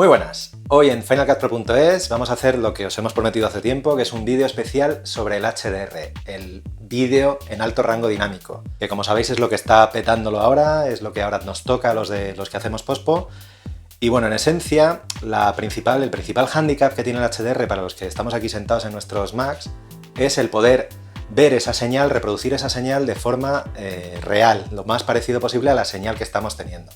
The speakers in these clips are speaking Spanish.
Muy buenas, hoy en finalcutpro.es vamos a hacer lo que os hemos prometido hace tiempo, que es un vídeo especial sobre el HDR, el vídeo en alto rango dinámico, que como sabéis es lo que está petándolo ahora, es lo que ahora nos toca a los que hacemos pospo. Y bueno, en esencia, el principal hándicap que tiene el HDR para los que estamos aquí sentados en nuestros Macs es el poder ver esa señal, reproducir esa señal de forma real, lo más parecido posible a la señal que estamos teniendo.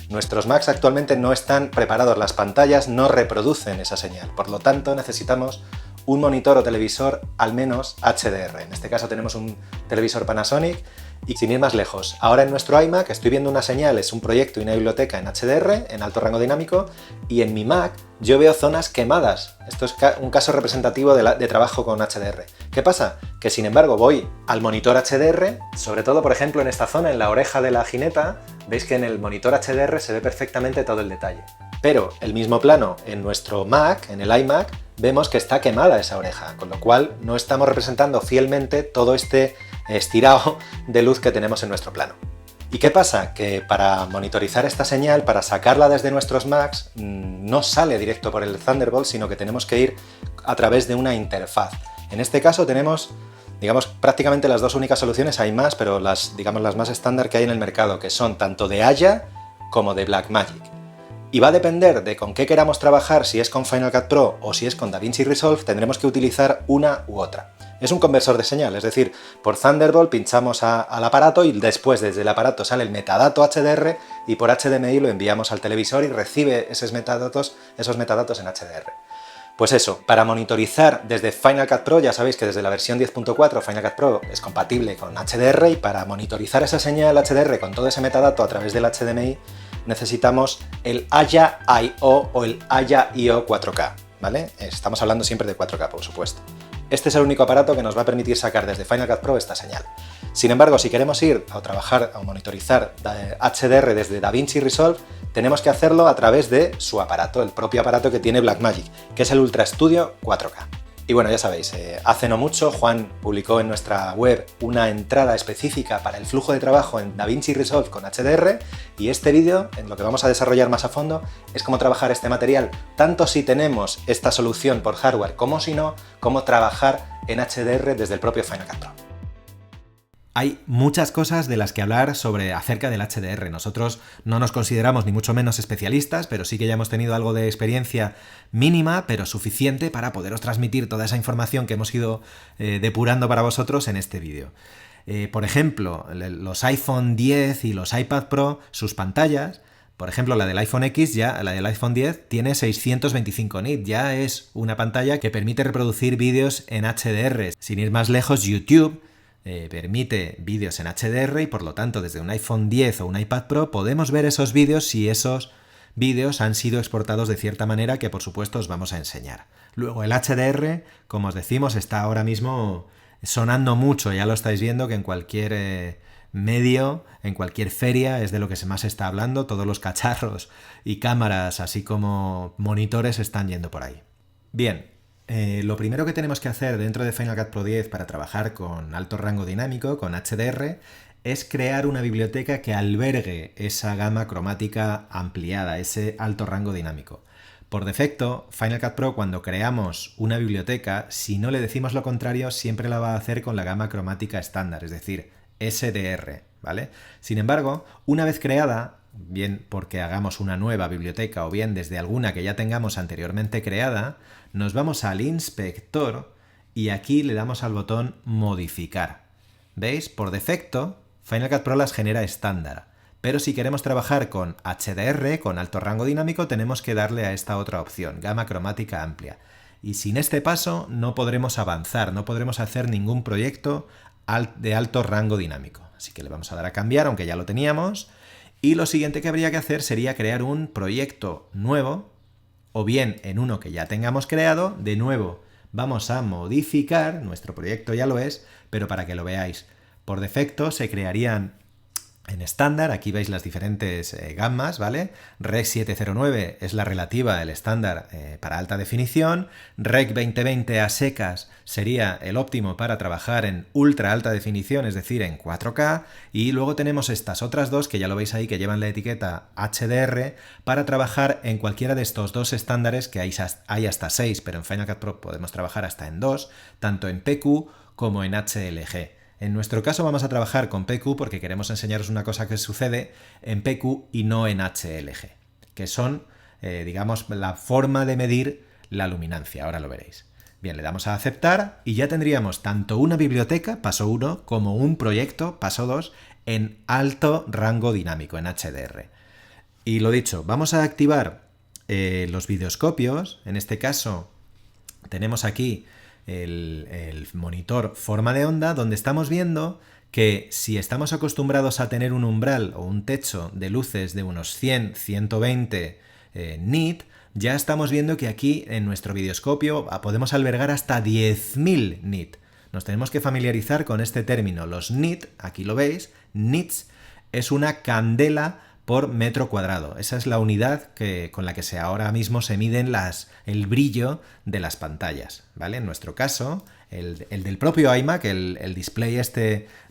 Nuestros Macs actualmente no están preparados, las pantallas no reproducen esa señal, por lo tanto necesitamos un monitor o televisor al menos HDR. En este caso tenemos un televisor Panasonic y sin ir más lejos, ahora en nuestro iMac estoy viendo una señal, es un proyecto y una biblioteca en HDR, en alto rango dinámico, y en mi Mac yo veo zonas quemadas. Esto es un caso representativo de trabajo con HDR. ¿Qué pasa? Que sin embargo voy al monitor HDR, sobre todo por ejemplo en esta zona, en la oreja de la jineta, veis que en el monitor HDR se ve perfectamente todo el detalle. Pero el mismo plano en nuestro Mac, en el iMac, vemos que está quemada esa oreja, con lo cual no estamos representando fielmente todo este estirado de luz que tenemos en nuestro plano. ¿Y qué pasa? Que para monitorizar esta señal, para sacarla desde nuestros Macs, no sale directo por el Thunderbolt, sino que tenemos que ir a través de una interfaz. En este caso tenemos, digamos, prácticamente las dos únicas soluciones, hay más, pero las más estándar que hay en el mercado, que son tanto de Aya como de Blackmagic. Y va a depender de con qué queramos trabajar, si es con Final Cut Pro o si es con DaVinci Resolve, tendremos que utilizar una u otra. Es un conversor de señal, es decir, por Thunderbolt pinchamos al aparato y después desde el aparato sale el metadato HDR y por HDMI lo enviamos al televisor y recibe esos metadatos en HDR. Pues eso, para monitorizar desde Final Cut Pro, ya sabéis que desde la versión 10.4 Final Cut Pro es compatible con HDR, y para monitorizar esa señal HDR con todo ese metadato a través del HDMI necesitamos el Aya I/O o el Aya I/O 4K, ¿vale? Estamos hablando siempre de 4K, por supuesto. Este es el único aparato que nos va a permitir sacar desde Final Cut Pro esta señal. Sin embargo, si queremos ir a trabajar o monitorizar HDR desde DaVinci Resolve, tenemos que hacerlo a través de su aparato, el propio aparato que tiene Blackmagic, que es el Ultra Studio 4K. Y bueno, ya sabéis, hace no mucho Juan publicó en nuestra web una entrada específica para el flujo de trabajo en DaVinci Resolve con HDR, y este vídeo, en lo que vamos a desarrollar más a fondo, es cómo trabajar este material, tanto si tenemos esta solución por hardware como si no, cómo trabajar en HDR desde el propio Final Cut Pro. Hay muchas cosas de las que hablar acerca del HDR. Nosotros no nos consideramos ni mucho menos especialistas, pero sí que ya hemos tenido algo de experiencia mínima, pero suficiente para poderos transmitir toda esa información que hemos ido depurando para vosotros en este vídeo. Por ejemplo, los iPhone 10 y los iPad Pro, sus pantallas, por ejemplo, la del iPhone X, la del iPhone 10, tiene 625 nits, ya es una pantalla que permite reproducir vídeos en HDR. Sin ir más lejos, YouTube permite vídeos en HDR y por lo tanto desde un iPhone 10 o un iPad Pro podemos ver esos vídeos si esos vídeos han sido exportados de cierta manera, que por supuesto os vamos a enseñar. Luego el HDR, como os decimos, está ahora mismo sonando mucho, ya lo estáis viendo que en cualquier medio, en cualquier feria es de lo que más se está hablando, todos los cacharros y cámaras así como monitores están yendo por ahí. Bien. Lo primero que tenemos que hacer dentro de Final Cut Pro 10 para trabajar con alto rango dinámico, con HDR, es crear una biblioteca que albergue esa gama cromática ampliada, ese alto rango dinámico. Por defecto, Final Cut Pro, cuando creamos una biblioteca, si no le decimos lo contrario, siempre la va a hacer con la gama cromática estándar, es decir, SDR, ¿vale? Sin embargo, una vez creada, bien porque hagamos una nueva biblioteca o bien desde alguna que ya tengamos anteriormente creada, nos vamos al inspector y aquí le damos al botón modificar. ¿Veis? Por defecto, Final Cut Pro las genera estándar, pero si queremos trabajar con HDR, con alto rango dinámico, tenemos que darle a esta otra opción, gama cromática amplia. Y sin este paso no podremos avanzar, no podremos hacer ningún proyecto de alto rango dinámico. Así que le vamos a dar a cambiar, aunque ya lo teníamos. Y lo siguiente que habría que hacer sería crear un proyecto nuevo, o bien en uno que ya tengamos creado. De nuevo vamos a modificar, nuestro proyecto ya lo es, pero para que lo veáis, por defecto se crearían en estándar. Aquí veis las diferentes gamas, ¿vale? Rec 709 es la relativa, el estándar para alta definición. Rec 2020 a secas sería el óptimo para trabajar en ultra alta definición, es decir, en 4K. Y luego tenemos estas otras dos, que ya lo veis ahí, que llevan la etiqueta HDR, para trabajar en cualquiera de estos dos estándares, que hay hasta 6, pero en Final Cut Pro podemos trabajar hasta en 2, tanto en PQ como en HLG. En nuestro caso vamos a trabajar con PQ porque queremos enseñaros una cosa que sucede en PQ y no en HLG, que son, digamos, la forma de medir la luminancia. Ahora lo veréis. Bien, le damos a aceptar y ya tendríamos tanto una biblioteca, paso 1, como un proyecto, paso 2, en alto rango dinámico, en HDR. Y lo dicho, vamos a activar los videoscopios. En este caso tenemos aquí el monitor forma de onda, donde estamos viendo que si estamos acostumbrados a tener un umbral o un techo de luces de unos 100-120 nit, ya estamos viendo que aquí en nuestro videoscopio podemos albergar hasta 10.000 nit. Nos tenemos que familiarizar con este término. Los nit, aquí lo veis, nits es una candela por metro cuadrado. Esa es la unidad con la que ahora mismo se miden el brillo de las pantallas, ¿vale? En nuestro caso, el del propio iMac, el display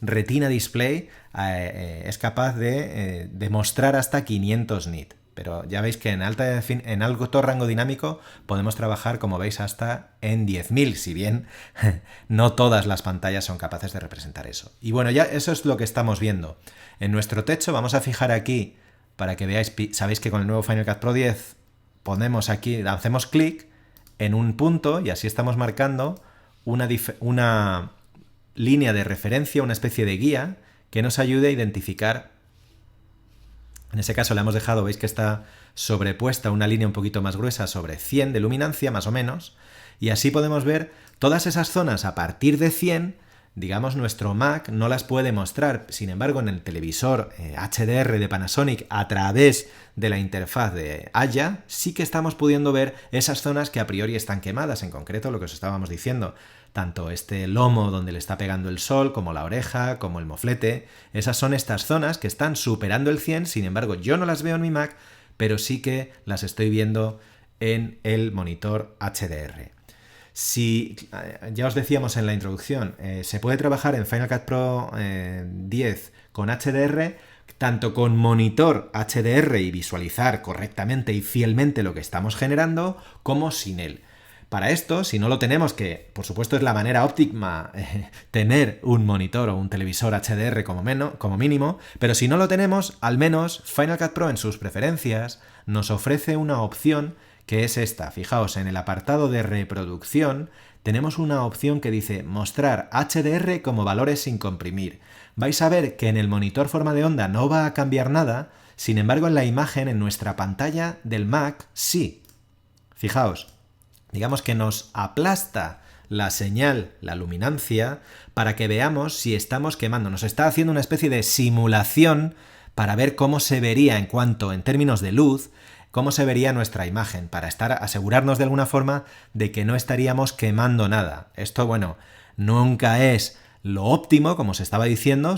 Retina Display, es capaz de mostrar hasta 500 nit. Pero ya veis que en alto rango dinámico podemos trabajar, como veis, hasta en 10.000, si bien no todas las pantallas son capaces de representar eso. Y bueno, ya eso es lo que estamos viendo. En nuestro techo vamos a fijar aquí, para que veáis, sabéis que con el nuevo Final Cut Pro 10 ponemos aquí, hacemos clic en un punto y así estamos marcando una línea de referencia, una especie de guía que nos ayude a identificar. En ese caso le hemos dejado, veis que está sobrepuesta una línea un poquito más gruesa sobre 100 de luminancia, más o menos, y así podemos ver todas esas zonas a partir de 100. Digamos, nuestro Mac no las puede mostrar, sin embargo, en el televisor HDR de Panasonic, a través de la interfaz de Aya, sí que estamos pudiendo ver esas zonas que a priori están quemadas, en concreto lo que os estábamos diciendo, tanto este lomo donde le está pegando el sol, como la oreja, como el moflete. Esas son estas zonas que están superando el 100, sin embargo, yo no las veo en mi Mac, pero sí que las estoy viendo en el monitor HDR. Si, ya os decíamos en la introducción, se puede trabajar en Final Cut Pro 10 con HDR, tanto con monitor HDR y visualizar correctamente y fielmente lo que estamos generando, como sin él. Para esto, si no lo tenemos, que por supuesto es la manera óptima tener un monitor o un televisor HDR como mínimo, pero si no lo tenemos, al menos Final Cut Pro en sus preferencias nos ofrece una opción que es esta. Fijaos, en el apartado de reproducción tenemos una opción que dice mostrar HDR como valores sin comprimir. Vais a ver que en el monitor forma de onda no va a cambiar nada, sin embargo en la imagen, en nuestra pantalla del Mac, sí. Fijaos, digamos que nos aplasta la señal, la luminancia, para que veamos si estamos quemando. Nos está haciendo una especie de simulación para ver cómo se vería en términos de luz, cómo se vería nuestra imagen, para asegurarnos de alguna forma de que no estaríamos quemando nada. Esto, bueno, nunca es lo óptimo, como se estaba diciendo,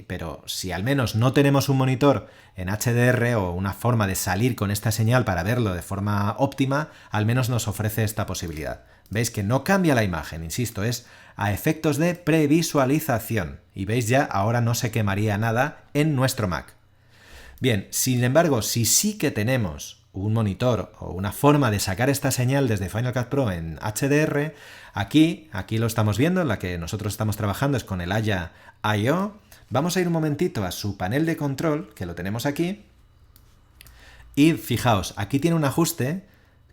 pero si al menos no tenemos un monitor en HDR o una forma de salir con esta señal para verlo de forma óptima, al menos nos ofrece esta posibilidad. Veis que no cambia la imagen, insisto, es a efectos de previsualización. Y veis ya, ahora no se quemaría nada en nuestro Mac. Bien, sin embargo, si sí que tenemos un monitor o una forma de sacar esta señal desde Final Cut Pro en HDR, aquí lo estamos viendo, la que nosotros estamos trabajando es con el Aya I/O. Vamos a ir un momentito a su panel de control, que lo tenemos aquí, y fijaos, aquí tiene un ajuste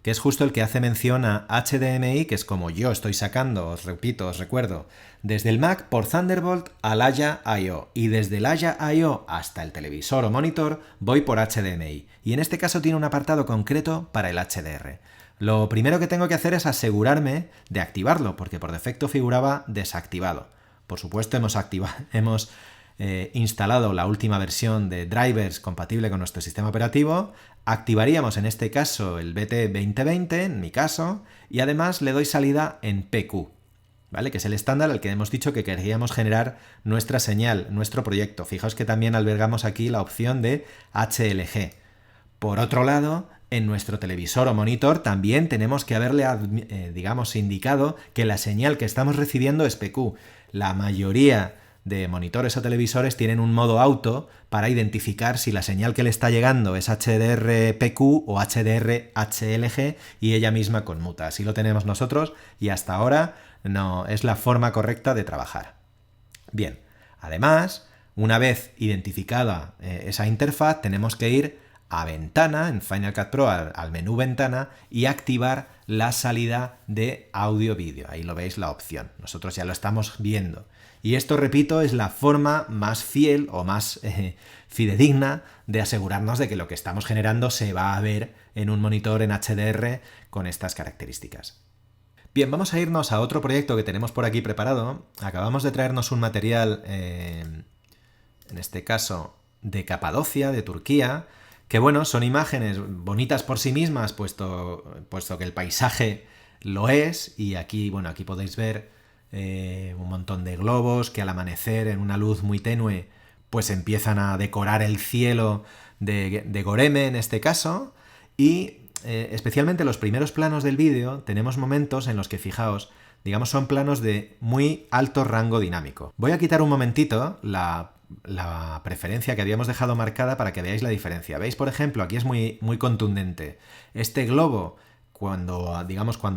que es justo el que hace mención a HDMI, que es como yo estoy sacando, os recuerdo, desde el Mac por Thunderbolt al Aya I/O, y desde el Aya I/O hasta el televisor o monitor voy por HDMI, y en este caso tiene un apartado concreto para el HDR. Lo primero que tengo que hacer es asegurarme de activarlo, porque por defecto figuraba desactivado. Por supuesto hemos instalado la última versión de drivers compatible con nuestro sistema operativo, activaríamos en este caso el BT 2020, en mi caso, y además le doy salida en PQ. ¿vale? Que es el estándar al que hemos dicho que queríamos generar nuestra señal, nuestro proyecto. Fijaos que también albergamos aquí la opción de HLG. Por otro lado, en nuestro televisor o monitor también tenemos que haberle, digamos, indicado que la señal que estamos recibiendo es PQ. La mayoría de monitores o televisores tienen un modo auto para identificar si la señal que le está llegando es HDR-PQ o HDR-HLG y ella misma conmuta. Así lo tenemos nosotros y hasta ahora no es la forma correcta de trabajar. Bien, además, una vez identificada esa interfaz, tenemos que ir a ventana, en Final Cut Pro, al menú ventana y activar la salida de audio-vídeo. Ahí lo veis la opción. Nosotros ya lo estamos viendo. Y esto, repito, es la forma más fiel o más fidedigna de asegurarnos de que lo que estamos generando se va a ver en un monitor en HDR con estas características. Bien, vamos a irnos a otro proyecto que tenemos por aquí preparado. Acabamos de traernos un material, en este caso, de Capadocia, de Turquía, que bueno, son imágenes bonitas por sí mismas, puesto que el paisaje lo es, y aquí, bueno, aquí podéis ver un montón de globos que al amanecer en una luz muy tenue pues empiezan a decorar el cielo de Goreme en este caso, y especialmente los primeros planos del vídeo tenemos momentos en los que, fijaos, digamos, son planos de muy alto rango dinámico. Voy a quitar un momentito la preferencia que habíamos dejado marcada para que veáis la diferencia. ¿Veis? Por ejemplo, aquí es muy, muy contundente. Este globo, cuando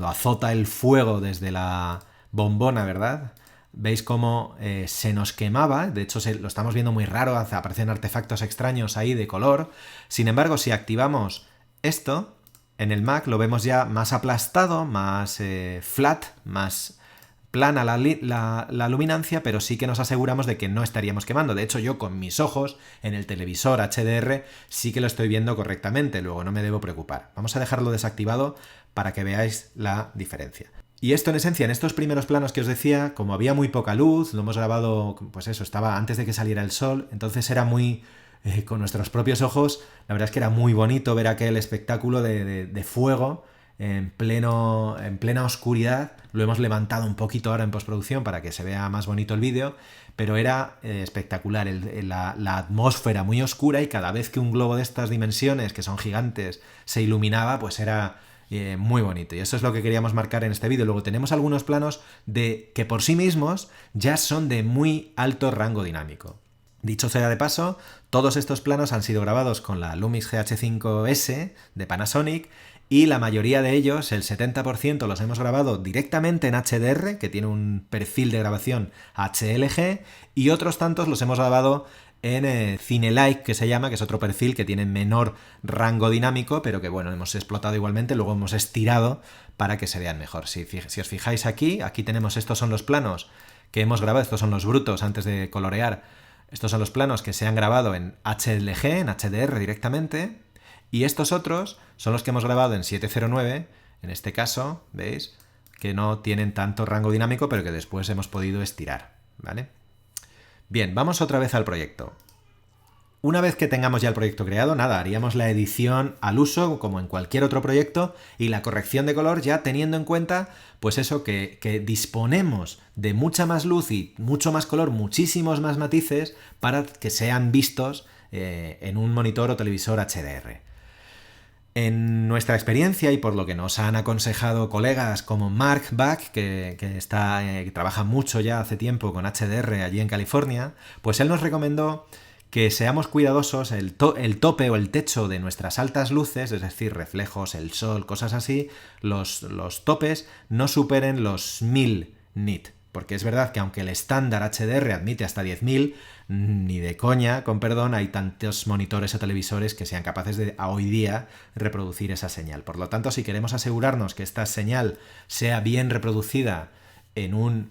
azota el fuego desde la bombona, ¿verdad? ¿Veis cómo se nos quemaba? De hecho, lo estamos viendo muy raro, aparecen artefactos extraños ahí de color. Sin embargo, si activamos esto, en el Mac lo vemos ya más aplastado, más flat, más plana la luminancia, pero sí que nos aseguramos de que no estaríamos quemando. De hecho, yo con mis ojos en el televisor HDR sí que lo estoy viendo correctamente, luego no me debo preocupar. Vamos a dejarlo desactivado para que veáis la diferencia. Y esto, en esencia, en estos primeros planos que os decía, como había muy poca luz, lo hemos grabado, pues eso, estaba antes de que saliera el sol, entonces era muy, con nuestros propios ojos, la verdad es que era muy bonito ver aquel espectáculo de fuego en plena oscuridad. Lo hemos levantado un poquito ahora en postproducción para que se vea más bonito el vídeo, pero era espectacular, la atmósfera muy oscura, y cada vez que un globo de estas dimensiones, que son gigantes, se iluminaba, pues era muy bonito, y eso es lo que queríamos marcar en este vídeo. Luego tenemos algunos planos que por sí mismos ya son de muy alto rango dinámico. Dicho sea de paso, todos estos planos han sido grabados con la Lumix GH5S de Panasonic, y la mayoría de ellos, el 70%, los hemos grabado directamente en HDR, que tiene un perfil de grabación HLG, y otros tantos los hemos grabado en Cine-like, que se llama, que es otro perfil que tiene menor rango dinámico, pero que bueno, hemos explotado igualmente, luego hemos estirado para que se vean mejor. Si os fijáis aquí tenemos, estos son los planos que hemos grabado, estos son los brutos antes de colorear, estos son los planos que se han grabado en HLG, en HDR directamente, y estos otros son los que hemos grabado en 709, en este caso, ¿veis? Que no tienen tanto rango dinámico, pero que después hemos podido estirar, ¿vale? Bien, vamos otra vez al proyecto. Una vez que tengamos ya el proyecto creado, nada, haríamos la edición al uso, como en cualquier otro proyecto, y la corrección de color ya teniendo en cuenta, pues eso, que disponemos de mucha más luz y mucho más color, muchísimos más matices, para que sean vistos en un monitor o televisor HDR. En nuestra experiencia, y por lo que nos han aconsejado colegas como Mark Back, que trabaja mucho ya hace tiempo con HDR allí en California, pues él nos recomendó que seamos cuidadosos, el tope o el techo de nuestras altas luces, es decir, reflejos, el sol, cosas así, los topes no superen los 1000 nit. Porque es verdad que aunque el estándar HDR admite hasta 10.000, ni de coña, con perdón, hay tantos monitores o televisores que sean capaces de, a hoy día, reproducir esa señal. Por lo tanto, si queremos asegurarnos que esta señal sea bien reproducida en un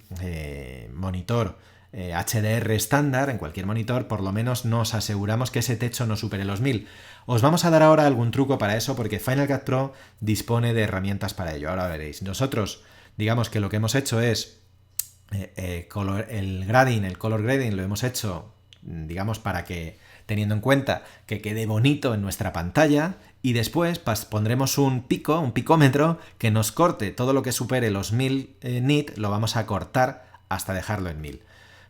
monitor HDR estándar, en cualquier monitor, por lo menos nos aseguramos que ese techo no supere los 1000. Os vamos a dar ahora algún truco para eso, porque Final Cut Pro dispone de herramientas para ello. Ahora veréis. Nosotros, digamos que lo que hemos hecho es el color grading lo hemos hecho, digamos, para que teniendo en cuenta que quede bonito en nuestra pantalla, y después pondremos un picómetro, que nos corte todo lo que supere los 1000 nit, lo vamos a cortar hasta dejarlo en 1000.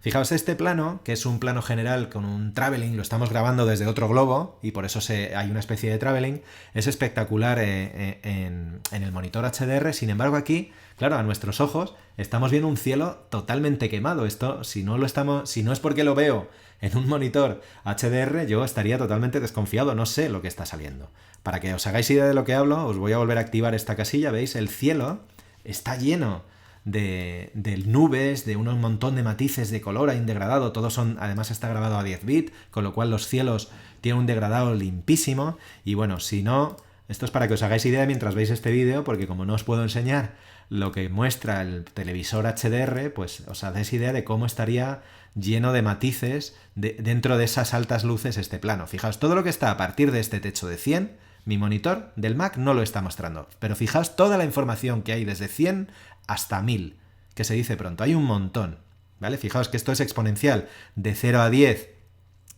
Fijaos, este plano, que es un plano general con un traveling, lo estamos grabando desde otro globo y por eso hay una especie de traveling, es espectacular en el monitor HDR. Sin embargo, aquí, claro, a nuestros ojos estamos viendo un cielo totalmente quemado. Esto, si no es porque lo veo en un monitor HDR, yo estaría totalmente desconfiado, no sé lo que está saliendo. Para que os hagáis idea de lo que hablo, os voy a volver a activar esta casilla. ¿Veis? El cielo está lleno de nubes, de un montón de matices de color ahí degradado. Además está grabado a 10 bits, con lo cual los cielos tienen un degradado limpísimo. Y bueno, si no, esto es para que os hagáis idea mientras veis este vídeo, porque como no os puedo enseñar lo que muestra el televisor HDR, pues os hacéis idea de cómo estaría lleno de matices dentro de esas altas luces este plano. Fijaos, todo lo que está a partir de este techo de 100, mi monitor del Mac no lo está mostrando. Pero fijaos toda la información que hay desde 100 hasta 1000, que se dice pronto. Hay un montón, ¿vale? Fijaos que esto es exponencial. De 0 a 10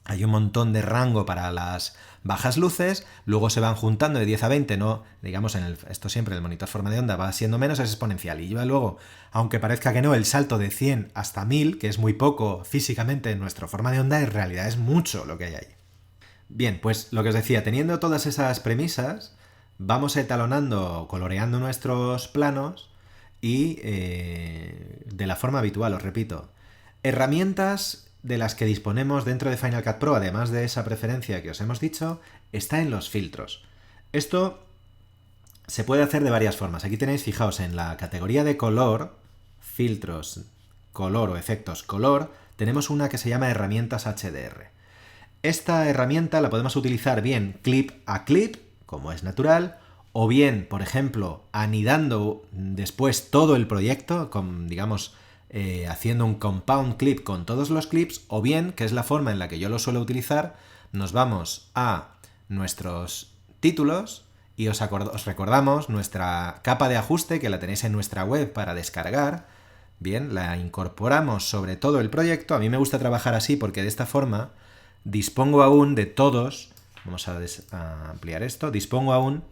hay un montón de rango para las bajas luces, luego se van juntando de 10 a 20, no, digamos, esto siempre el monitor forma de onda va siendo menos, es exponencial. Y luego, aunque parezca que no, el salto de 100 hasta 1000, que es muy poco físicamente en nuestra forma de onda, en realidad es mucho lo que hay ahí. Bien, pues lo que os decía, teniendo todas esas premisas, vamos etalonando, coloreando nuestros planos y de la forma habitual, os repito. Herramientas de las que disponemos dentro de Final Cut Pro, además de esa preferencia que os hemos dicho, está en los filtros. Esto se puede hacer de varias formas. Aquí tenéis, fijaos, en la categoría de color, filtros, color o efectos color, tenemos una que se llama herramientas HDR. Esta herramienta la podemos utilizar bien clip a clip, como es natural, o bien, por ejemplo, anidando después todo el proyecto, digamos, haciendo un compound clip con todos los clips, o bien, que es la forma en la que yo lo suelo utilizar, nos vamos a nuestros títulos y os recordamos nuestra capa de ajuste, que la tenéis en nuestra web para descargar. Bien, la incorporamos sobre todo el proyecto. A mí me gusta trabajar así porque de esta forma dispongo aún de todos, vamos a ampliar esto, dispongo aún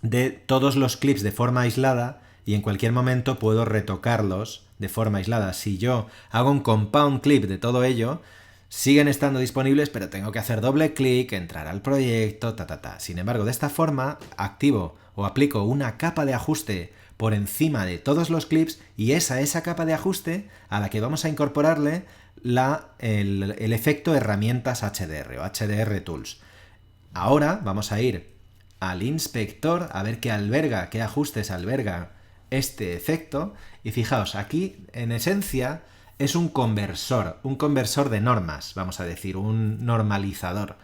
de todos los clips de forma aislada y en cualquier momento puedo retocarlos de forma aislada. Si yo hago un compound clip de todo ello, siguen estando disponibles, pero tengo que hacer doble clic, entrar al proyecto, Sin embargo, de esta forma activo o aplico una capa de ajuste por encima de todos los clips y esa capa de ajuste a la que vamos a incorporarle el efecto herramientas HDR o HDR Tools. Ahora vamos a ir al inspector a ver qué ajustes alberga este efecto, y fijaos, aquí en esencia es un conversor de normas, vamos a decir, un normalizador.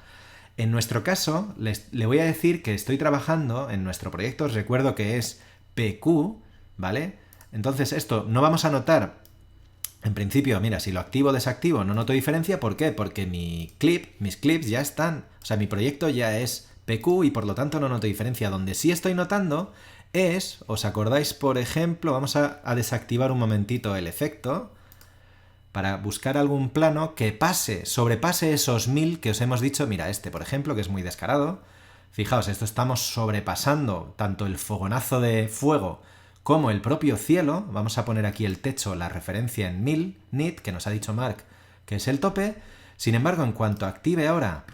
En nuestro caso, le voy a decir que estoy trabajando en nuestro proyecto, os recuerdo que es PQ, ¿vale? Entonces esto no vamos a notar, en principio, mira, si lo activo o desactivo no noto diferencia. ¿Por qué? Porque mis clips ya están, o sea, mi proyecto ya es PQ y por lo tanto no noto diferencia. Donde sí estoy notando es, ¿os acordáis? Por ejemplo, vamos a desactivar un momentito el efecto para buscar algún plano que sobrepase esos 1000 que os hemos dicho. Mira, este, por ejemplo, que es muy descarado. Fijaos, esto estamos sobrepasando tanto el fogonazo de fuego como el propio cielo. Vamos a poner aquí el techo, la referencia en 1000 nit, que nos ha dicho Mark que es el tope. Sin embargo, en cuanto active ahora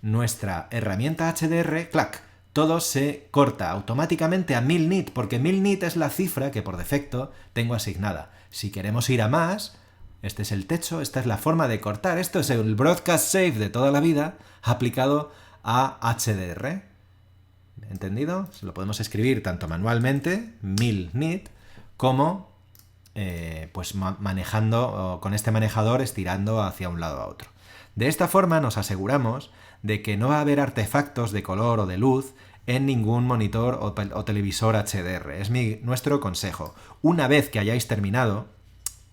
nuestra herramienta HDR, ¡clac!, todo se corta automáticamente a 1000 nit, porque 1000 nit es la cifra que por defecto tengo asignada. Si queremos ir a más, este es el techo, esta es la forma de cortar. Esto es el broadcast safe de toda la vida aplicado a HDR. ¿Entendido? Lo podemos escribir tanto manualmente, 1000 nit, como pues manejando con este manejador, estirando hacia un lado a otro. De esta forma nos aseguramos de que no va a haber artefactos de color o de luz en ningún monitor o televisor HDR. Es nuestro consejo. Una vez que hayáis terminado,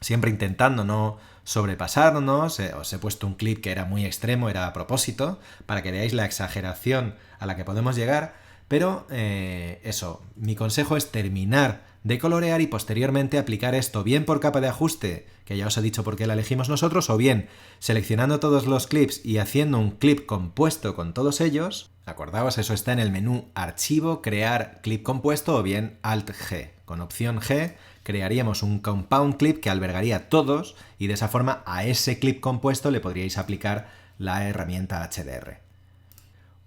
siempre intentando no sobrepasarnos, os he puesto un clip que era muy extremo, era a propósito, para que veáis la exageración a la que podemos llegar, pero eso, mi consejo es terminar de colorear y posteriormente aplicar esto bien por capa de ajuste, que ya os he dicho por qué la elegimos nosotros, o bien seleccionando todos los clips y haciendo un clip compuesto con todos ellos. Acordaos, eso está en el menú Archivo, Crear clip compuesto o bien Alt-G. Con opción G crearíamos un compound clip que albergaría todos y de esa forma a ese clip compuesto le podríais aplicar la herramienta HDR.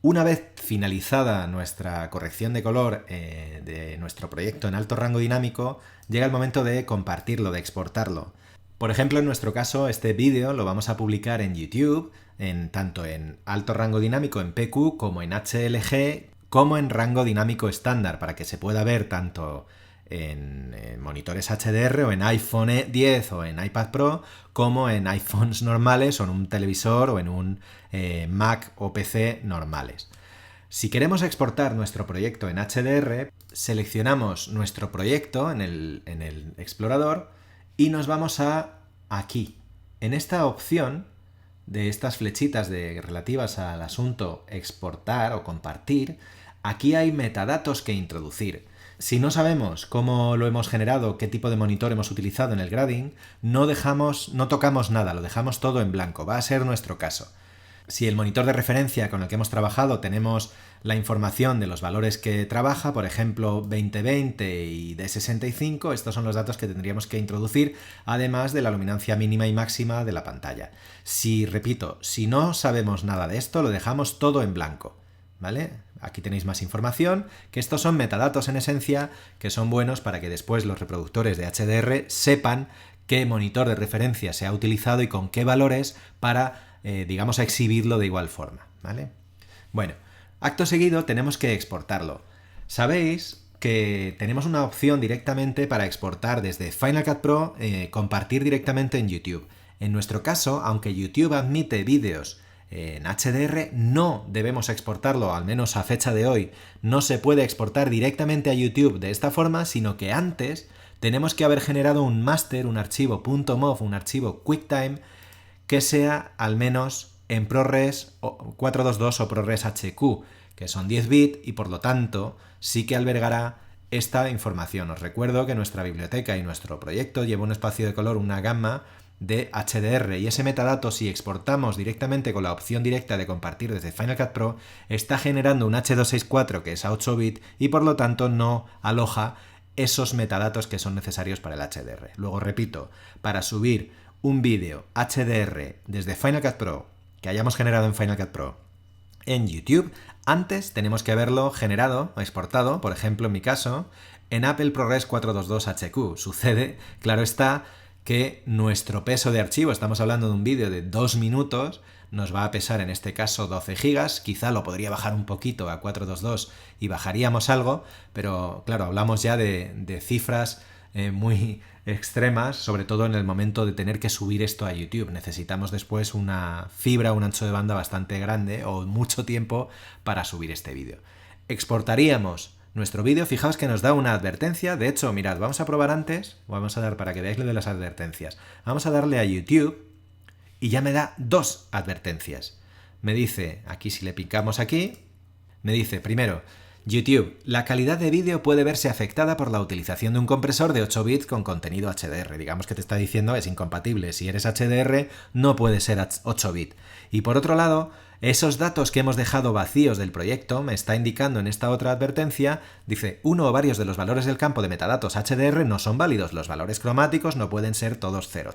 Una vez finalizada nuestra corrección de color de nuestro proyecto en alto rango dinámico, llega el momento de compartirlo, de exportarlo. Por ejemplo, en nuestro caso, este vídeo lo vamos a publicar en YouTube, tanto en alto rango dinámico en PQ como en HLG, como en rango dinámico estándar, para que se pueda ver tanto en monitores HDR o en iPhone 10 o en iPad Pro, como en iPhones normales o en un televisor o en un Mac o PC normales. Si queremos exportar nuestro proyecto en HDR, seleccionamos nuestro proyecto en el explorador y nos vamos a aquí. En esta opción de estas flechitas relativas al asunto exportar o compartir, aquí hay metadatos que introducir. Si no sabemos cómo lo hemos generado, qué tipo de monitor hemos utilizado en el grading, no tocamos nada, lo dejamos todo en blanco. Va a ser nuestro caso. Si el monitor de referencia con el que hemos trabajado tenemos la información de los valores que trabaja, por ejemplo 2020 y D65, estos son los datos que tendríamos que introducir, además de la luminancia mínima y máxima de la pantalla. Repito, si no sabemos nada de esto, lo dejamos todo en blanco, ¿vale? Aquí tenéis más información, que estos son metadatos en esencia, que son buenos para que después los reproductores de HDR sepan qué monitor de referencia se ha utilizado y con qué valores para digamos, a exhibirlo de igual forma, ¿vale? Bueno, acto seguido tenemos que exportarlo. Sabéis que tenemos una opción directamente para exportar desde Final Cut Pro, compartir directamente en YouTube. En nuestro caso, aunque YouTube admite vídeos en HDR, no debemos exportarlo, al menos a fecha de hoy. No se puede exportar directamente a YouTube de esta forma, sino que antes tenemos que haber generado un master, un archivo .mov, un archivo QuickTime, que sea al menos en ProRes 422 o ProRes HQ, que son 10 bits y por lo tanto sí que albergará esta información. Os recuerdo que nuestra biblioteca y nuestro proyecto lleva un espacio de color, una gama de HDR, y ese metadato, si exportamos directamente con la opción directa de compartir desde Final Cut Pro, está generando un H264 que es a 8 bits y por lo tanto no aloja esos metadatos que son necesarios para el HDR. Luego repito, para subir un vídeo HDR desde Final Cut Pro que hayamos generado en Final Cut Pro en YouTube, antes tenemos que haberlo generado o exportado, por ejemplo en mi caso, en Apple ProRes 422 HQ. Sucede, claro está, que nuestro peso de archivo, estamos hablando de un vídeo de 2 minutos, nos va a pesar en este caso 12 gigas, quizá lo podría bajar un poquito a 422 y bajaríamos algo, pero claro, hablamos ya de cifras muy extremas, sobre todo en el momento de tener que subir esto a YouTube. Necesitamos después una fibra, un ancho de banda bastante grande o mucho tiempo para subir este vídeo. Exportaríamos nuestro vídeo, fijaos que nos da una advertencia. De hecho, mirad, vamos a probar antes, vamos a dar para que veáis lo de las advertencias. Vamos a darle a YouTube y ya me da 2 advertencias. Me dice, aquí si le picamos aquí, me dice primero, YouTube, la calidad de vídeo puede verse afectada por la utilización de un compresor de 8 bits con contenido HDR. Digamos que te está diciendo es incompatible. Si eres HDR, no puede ser 8 bits. Y por otro lado, esos datos que hemos dejado vacíos del proyecto, me está indicando en esta otra advertencia, dice, uno o varios de los valores del campo de metadatos HDR no son válidos. Los valores cromáticos no pueden ser todos cero.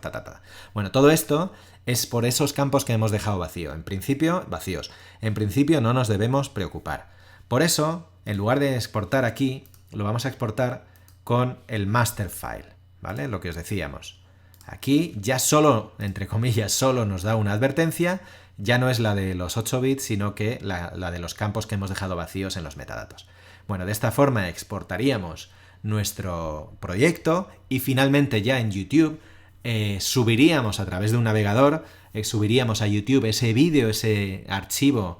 Bueno, todo esto es por esos campos que hemos dejado vacíos. En principio, vacíos. En principio no nos debemos preocupar. Por eso, en lugar de exportar aquí, lo vamos a exportar con el master file, ¿vale? Lo que os decíamos. Aquí ya solo, entre comillas, solo nos da una advertencia, ya no es la de los 8 bits, sino que la de los campos que hemos dejado vacíos en los metadatos. Bueno, de esta forma exportaríamos nuestro proyecto y finalmente ya en YouTube subiríamos a través de un navegador, subiríamos a YouTube ese vídeo, ese archivo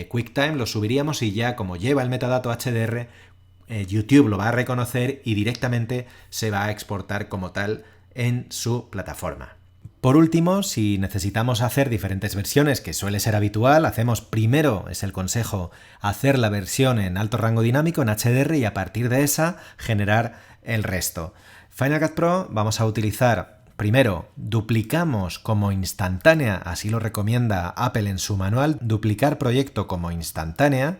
QuickTime, lo subiríamos y ya como lleva el metadato HDR, YouTube lo va a reconocer y directamente se va a exportar como tal en su plataforma. Por último, si necesitamos hacer diferentes versiones, que suele ser habitual, hacemos primero, es el consejo, hacer la versión en alto rango dinámico, en HDR, y a partir de esa generar el resto. Final Cut Pro vamos a utilizar, primero, duplicamos como instantánea, así lo recomienda Apple en su manual, duplicar proyecto como instantánea,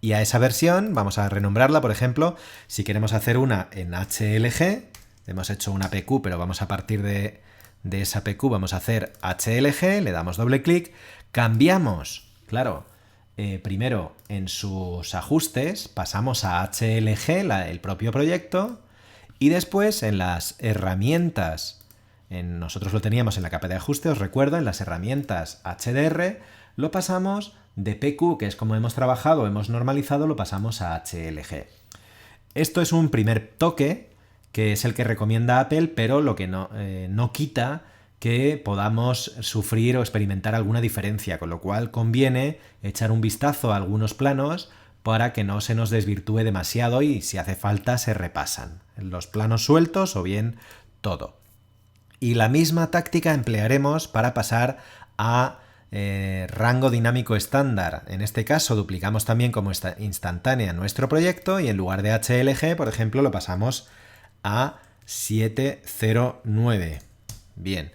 y a esa versión vamos a renombrarla, por ejemplo, si queremos hacer una en HLG, hemos hecho una PQ, pero vamos a partir de esa PQ, vamos a hacer HLG, le damos doble clic, cambiamos, claro, primero en sus ajustes pasamos a HLG, el propio proyecto, y después en las herramientas, nosotros lo teníamos en la capa de ajuste, os recuerdo, en las herramientas HDR, lo pasamos de PQ, que es como hemos trabajado, hemos normalizado, lo pasamos a HLG. Esto es un primer toque, que es el que recomienda Apple, pero lo que no quita que podamos sufrir o experimentar alguna diferencia, con lo cual conviene echar un vistazo a algunos planos para que no se nos desvirtúe demasiado y si hace falta se repasan los planos sueltos o bien todo. Y la misma táctica emplearemos para pasar a rango dinámico estándar. En este caso duplicamos también como instantánea nuestro proyecto y en lugar de HLG, por ejemplo, lo pasamos a 709. Bien,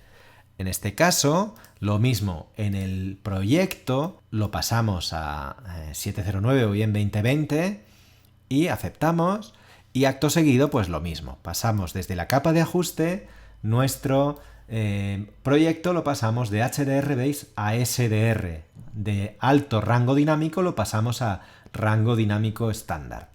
en este caso lo mismo, en el proyecto lo pasamos a 709 o bien 2020 y aceptamos, y acto seguido pues lo mismo, pasamos desde la capa de ajuste nuestro proyecto, lo pasamos de HDR base a SDR, de alto rango dinámico lo pasamos a rango dinámico estándar.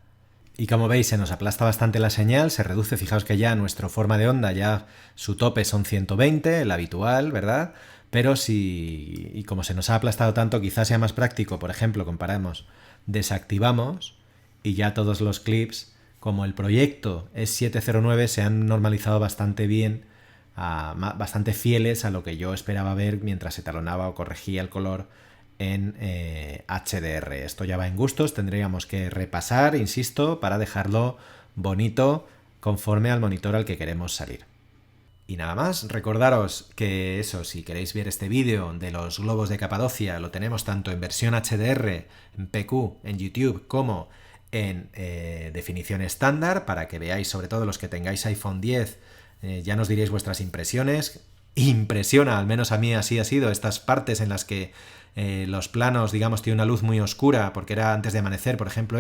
Y como veis se nos aplasta bastante la señal, se reduce, fijaos que ya nuestra forma de onda, ya su tope son 120, el habitual, ¿verdad? Pero y como se nos ha aplastado tanto, quizás sea más práctico, por ejemplo, comparamos, desactivamos y ya todos los clips, como el proyecto es 709, se han normalizado bastante bien, bastante fieles a lo que yo esperaba ver mientras se talonaba o corregía el color en HDR. Esto ya va en gustos, tendríamos que repasar, insisto, para dejarlo bonito conforme al monitor al que queremos salir. Y nada más, recordaros que eso, si queréis ver este vídeo de los globos de Capadocia, lo tenemos tanto en versión HDR, en PQ, en YouTube, como en definición estándar, para que veáis, sobre todo los que tengáis iPhone 10, ya nos diréis vuestras impresiones. Impresiona, al menos a mí así ha sido, estas partes en las que los planos, digamos, tienen una luz muy oscura porque era antes de amanecer, por ejemplo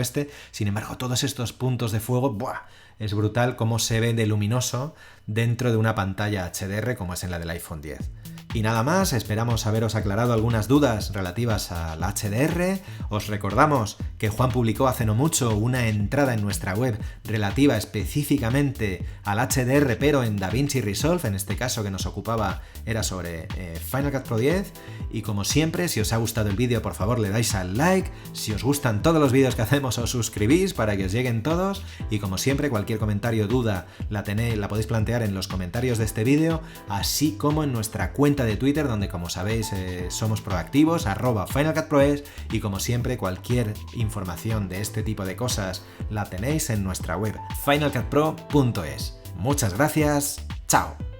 sin embargo todos estos puntos de fuego, ¡buah!, es brutal cómo se ve de luminoso dentro de una pantalla HDR como es en la del iPhone 10. Y nada más, esperamos haberos aclarado algunas dudas relativas al HDR. Os recordamos que Juan publicó hace no mucho una entrada en nuestra web relativa específicamente al HDR, pero en DaVinci Resolve, en este caso que nos ocupaba era sobre Final Cut Pro 10. Y como siempre, si os ha gustado el vídeo, por favor le dais al like. Si os gustan todos los vídeos que hacemos, os suscribís para que os lleguen todos. Y como siempre, cualquier comentario o duda la podéis plantear en los comentarios de este vídeo, así como en nuestra cuenta de Twitter, donde como sabéis somos proactivos, @FinalCutProEs, y como siempre cualquier información de este tipo de cosas la tenéis en nuestra web finalcutpro.es. Muchas gracias, chao.